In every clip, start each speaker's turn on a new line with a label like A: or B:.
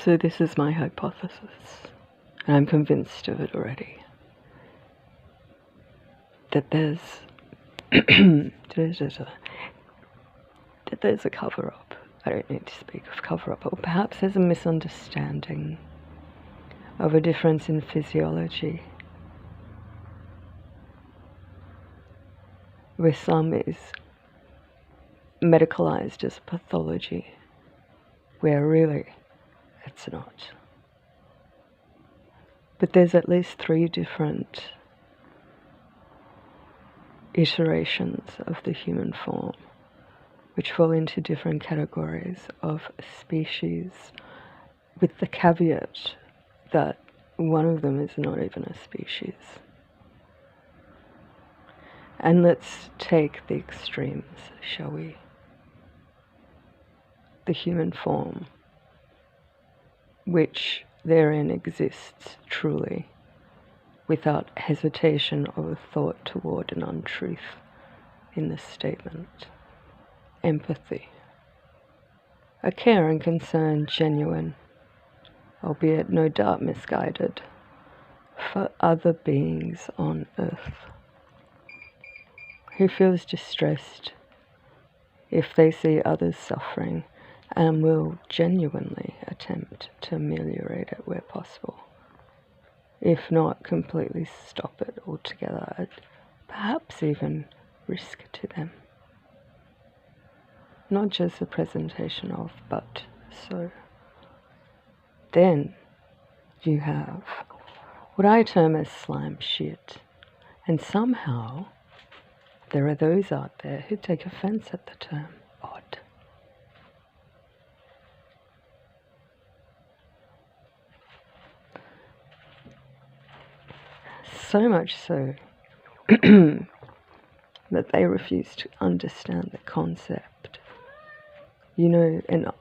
A: So this is my hypothesis, and I'm convinced of it already, that there's that there's a cover-up. I don't need to speak of cover-up, or perhaps there's a misunderstanding of a difference in physiology, where some is medicalized as pathology, where really it's not. But there's at least 3 different iterations of the human form, which fall into different categories of species, with the caveat that one of them is not even a species. And let's take the extremes, shall we? The human form, which therein exists truly, without hesitation or thought toward an untruth in the statement. Empathy. A care and concern genuine, albeit no doubt misguided, for other beings on earth, who feels distressed if they see others suffering and will genuinely attempt to ameliorate it where possible, if not completely stop it altogether, at perhaps even risk to them. Not just a presentation of, but so. Then you have what I term as slime shit, and somehow there are those out there who take offense at the term. Odd. So much so that they refuse to understand the concept. You know, and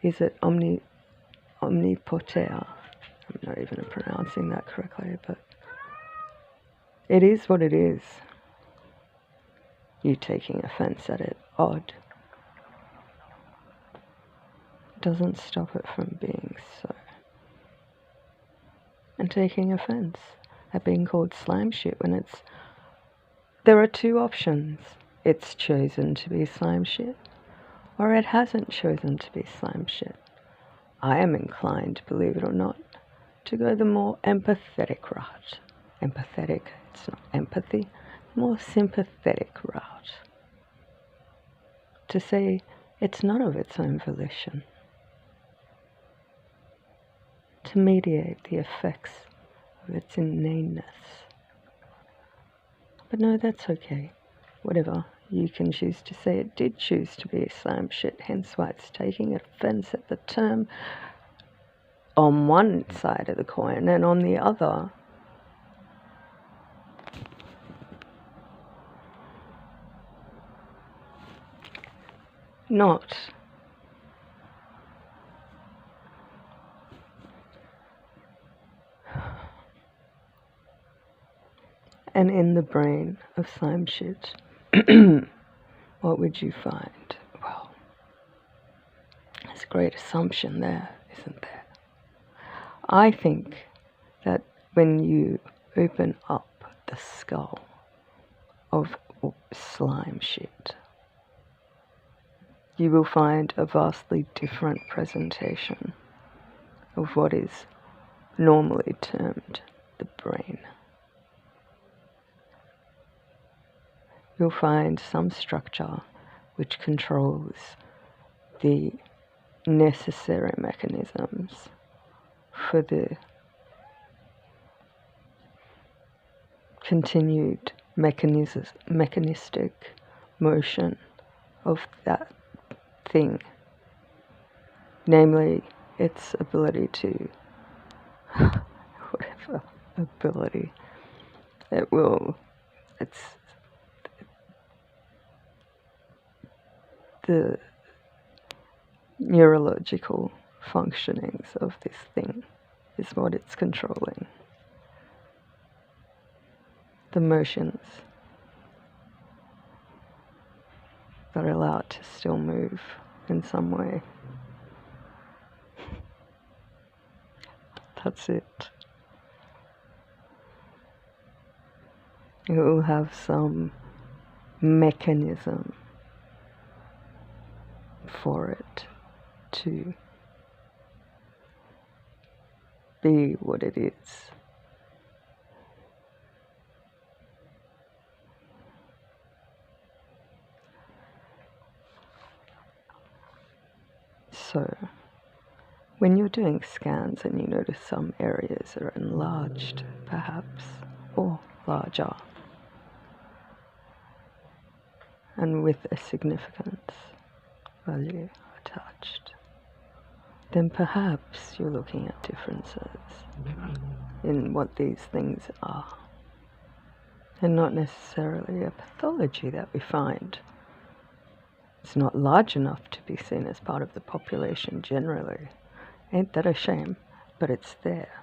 A: is it omnipotea? I'm not even pronouncing that correctly, but it is what it is. You taking offense at it, odd, doesn't stop it from being so. And taking offense at being called slime shit when there are 2 options. It's chosen to be slime shit, or it hasn't chosen to be slime shit. I am inclined, believe it or not, to go the more empathetic route. Empathetic, it's not empathy, more sympathetic route. To say it's not of its own volition. To mediate the effects of its inaneness. But no, that's okay. Whatever. You can choose to say it did choose to be slime shit, hence why it's taking offense at the term on one side of the coin, and on the other, not. And in the brain of slime shit, what would you find? Well, there's a great assumption there, isn't there? I think that when you open up the skull of slime shit, you will find a vastly different presentation of what is normally termed the brain. You'll find some structure which controls the necessary mechanisms for the continued mechanistic motion of that thing, namely its ability to whatever ability it's the neurological functionings of this thing is what it's controlling. The motions that are allowed to still move in some way. That's it. It will have some mechanism for it to be what it is. So, when you're doing scans and you notice some areas are enlarged, perhaps, or larger, and with a significance value attached, then perhaps you're looking at differences in what these things are, and not necessarily a pathology that we find. It's not large enough to be seen as part of the population generally. Ain't that a shame? But it's there.